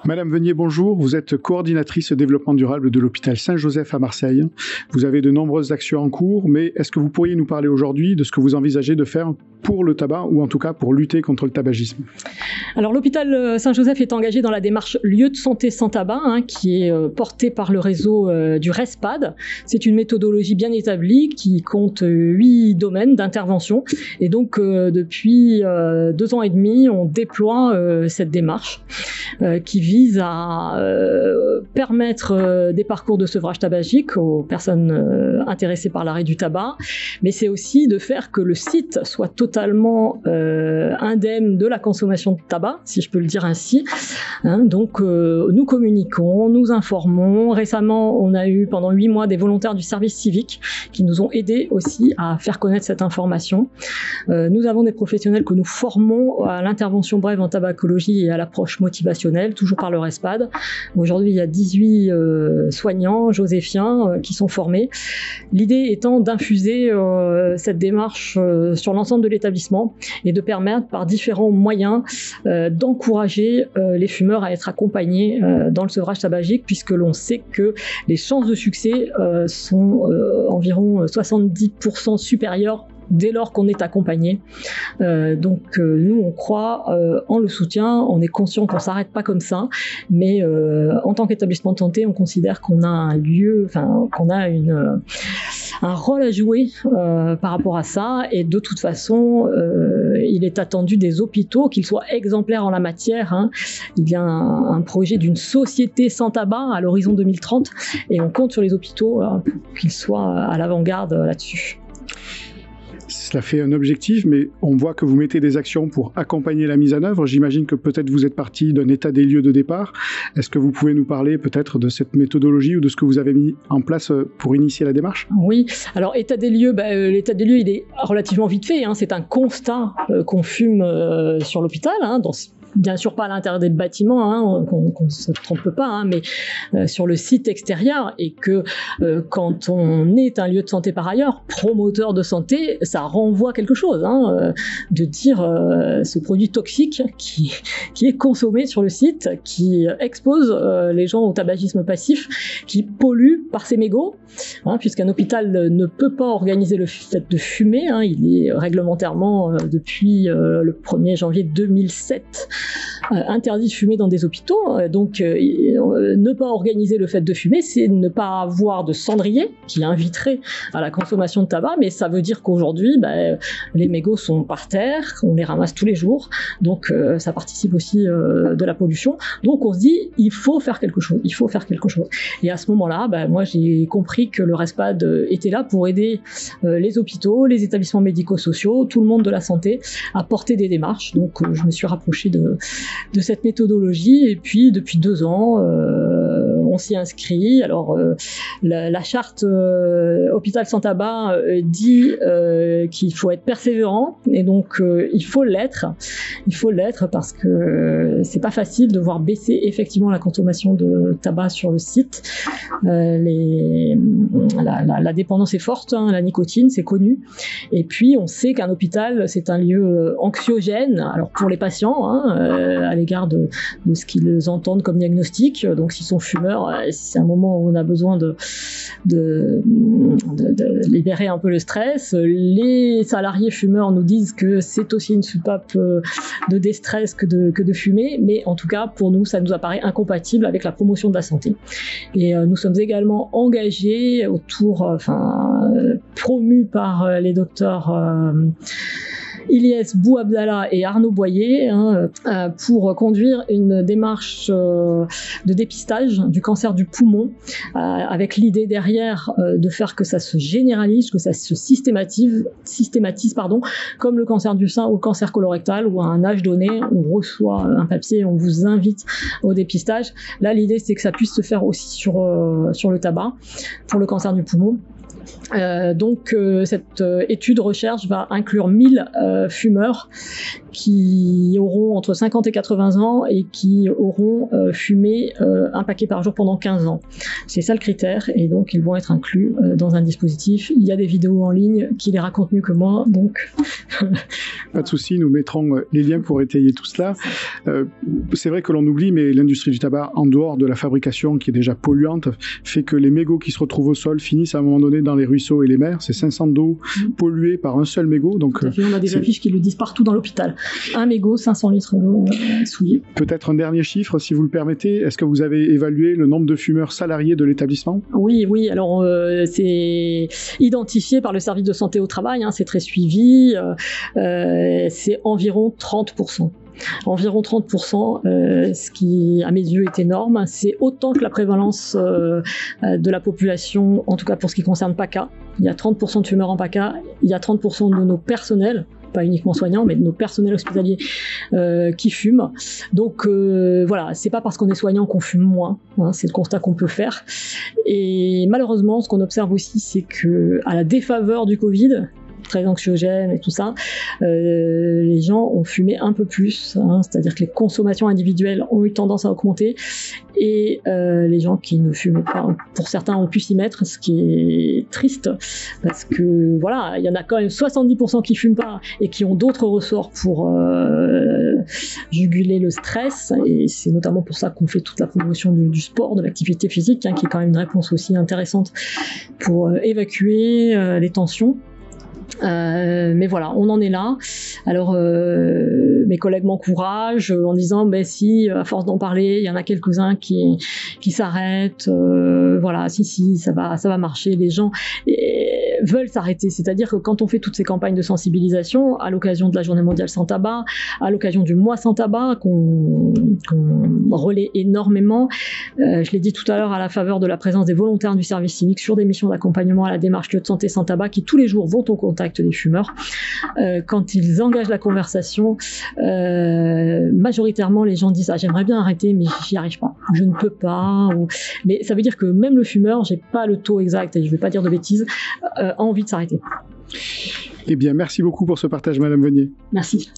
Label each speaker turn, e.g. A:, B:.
A: Madame Venier, bonjour. Vous êtes coordinatrice développement durable de l'hôpital Saint-Joseph à Marseille. Vous avez de nombreuses actions en cours, mais est-ce que vous pourriez nous parler aujourd'hui de ce que vous envisagez de faire pour le tabac, ou en tout cas pour lutter contre le tabagisme?
B: Alors l'hôpital Saint-Joseph est engagé dans la démarche Lieu de santé sans tabac, qui est portée par le réseau du RESPAD. C'est une méthodologie bien établie qui compte 8 domaines d'intervention. Et donc depuis 2 ans et demi, on déploie cette démarche qui vise à permettre des parcours de sevrage tabagique aux personnes intéressées par l'arrêt du tabac, mais c'est aussi de faire que le site soit totalement indemne de la consommation de tabac, si je peux le dire ainsi. Donc nous communiquons, nous informons. Récemment, on a eu pendant 8 mois des volontaires du service civique qui nous ont aidés aussi à faire connaître cette information. Nous avons des professionnels que nous formons à l'intervention brève en tabacologie et à l'approche motivationnelle, toujours par le RESPAD. Aujourd'hui, il y a 18 soignants joséphiens qui sont formés. L'idée étant d'infuser cette démarche sur l'ensemble de l'établissement et de permettre par différents moyens d'encourager les fumeurs à être accompagnés dans le sevrage tabagique, puisque l'on sait que les chances de succès sont environ 70% supérieures dès lors qu'on est accompagné. Donc nous on croit en le soutien, on est conscient qu'on s'arrête pas comme ça, mais en tant qu'établissement de santé, on considère qu'on a un lieu, qu'on a un rôle à jouer par rapport à ça, et de toute façon il est attendu des hôpitaux qu'ils soient exemplaires en la matière. Il y a un projet d'une société sans tabac à l'horizon 2030 et on compte sur les hôpitaux pour qu'ils soient à l'avant-garde là-dessus.
A: Cela fait un objectif, mais on voit que vous mettez des actions pour accompagner la mise en œuvre. J'imagine que peut-être vous êtes parti d'un état des lieux de départ. Est-ce que vous pouvez nous parler peut-être de cette méthodologie ou de ce que vous avez mis en place pour initier la démarche?
B: Oui, alors état des lieux, l'état des lieux il est relativement vite fait. C'est un constat qu'on fume sur l'hôpital, bien sûr pas à l'intérieur des bâtiments, qu'on ne se trompe pas, mais sur le site extérieur, et que quand on est un lieu de santé par ailleurs, promoteur de santé, ça renvoie quelque chose, de dire ce produit toxique qui est consommé sur le site, qui expose les gens au tabagisme passif, qui pollue par ses mégots, puisqu'un hôpital ne peut pas organiser le fait de fumer, il est réglementairement depuis le 1er janvier 2007 interdit de fumer dans des hôpitaux. Donc ne pas organiser le fait de fumer, c'est ne pas avoir de cendrier qui inviterait à la consommation de tabac, mais ça veut dire qu'aujourd'hui les mégots sont par terre, on les ramasse tous les jours, donc ça participe aussi de la pollution. Donc on se dit il faut faire quelque chose, et à ce moment-là moi j'ai compris que le RESPAD était là pour aider les hôpitaux, les établissements médico-sociaux, tout le monde de la santé à porter des démarches. Donc je me suis rapprochée de cette méthodologie, et puis depuis 2 ans on s'y inscrit. Alors la charte hôpital sans tabac dit qu'il faut être persévérant, et donc il faut l'être parce que c'est pas facile de voir baisser effectivement la consommation de tabac sur le site. La dépendance est forte, la nicotine, c'est connu, et puis on sait qu'un hôpital c'est un lieu anxiogène, alors pour les patients, à l'égard de ce qu'ils entendent comme diagnostic. Donc s'ils sont fumeurs, c'est un moment où on a besoin de libérer un peu le stress. Les salariés fumeurs nous disent que c'est aussi une soupape de déstress que de fumer, mais en tout cas pour nous ça nous apparaît incompatible avec la promotion de la santé. Et nous sommes également engagés promus par les docteurs Ilyes Bouabdallah et Arnaud Boyer pour conduire une démarche de dépistage du cancer du poumon, avec l'idée derrière de faire que ça se généralise, que ça se systématise, comme le cancer du sein ou le cancer colorectal, où à un âge donné on reçoit un papier, on vous invite au dépistage. Là l'idée c'est que ça puisse se faire aussi sur le tabac pour le cancer du poumon. Donc cette étude recherche va inclure 1000 fumeurs qui auront entre 50 et 80 ans et qui auront fumé un paquet par jour pendant 15 ans. C'est ça le critère, et donc ils vont être inclus dans un dispositif. Il y a des vidéos en ligne qui les racontent mieux que moi, donc...
A: Pas de souci, nous mettrons les liens pour étayer tout cela. C'est vrai que l'on oublie, mais l'industrie du tabac, en dehors de la fabrication qui est déjà polluante, fait que les mégots qui se retrouvent au sol finissent à un moment donné dans les ruisseaux et les mers. C'est 500 d'eau polluée par un seul mégot. Donc,
B: on a des affiches qui le disent partout dans l'hôpital. Un mégot, 500 litres d'eau souillée.
A: Peut-être un dernier chiffre, si vous le permettez. Est-ce que vous avez évalué le nombre de fumeurs salariés de l'établissement ?
B: Oui. Alors, c'est identifié par le service de santé au travail. C'est très suivi. C'est environ 30%. Environ 30%, ce qui, à mes yeux, est énorme. C'est autant que la prévalence de la population, en tout cas pour ce qui concerne PACA. Il y a 30% de fumeurs en PACA. Il y a 30% de nos personnels, pas uniquement soignants, mais de nos personnels hospitaliers qui fument. Donc voilà, c'est pas parce qu'on est soignant qu'on fume moins, c'est le constat qu'on peut faire. Et malheureusement, ce qu'on observe aussi, c'est que à la défaveur du Covid, très anxiogène et tout ça, les gens ont fumé un peu plus, c'est-à-dire que les consommations individuelles ont eu tendance à augmenter, et les gens qui ne fument pas, pour certains, ont pu s'y mettre, ce qui est triste, parce que voilà, il y en a quand même 70% qui fument pas et qui ont d'autres ressorts pour juguler le stress, et c'est notamment pour ça qu'on fait toute la promotion du sport, de l'activité physique, qui est quand même une réponse aussi intéressante pour évacuer les tensions. Mais voilà, on en est là. Alors mes collègues m'encouragent en disant si à force d'en parler, il y en a quelques-uns qui s'arrêtent, voilà, si ça va marcher, les gens veulent s'arrêter. C'est-à-dire que quand on fait toutes ces campagnes de sensibilisation à l'occasion de la Journée mondiale sans tabac, à l'occasion du mois sans tabac qu'on relaie énormément, je l'ai dit tout à l'heure, à la faveur de la présence des volontaires du service civique sur des missions d'accompagnement à la démarche lieu de santé sans tabac, qui tous les jours vont au contact des fumeurs, quand ils engagent la conversation, majoritairement les gens disent j'aimerais bien arrêter mais j'y arrive pas, je ne peux pas, mais ça veut dire que même le fumeur, j'ai pas le taux exact et je vais pas dire de bêtises, a envie de s'arrêter.
A: Eh bien, merci beaucoup pour ce partage, Madame Venier.
B: Merci.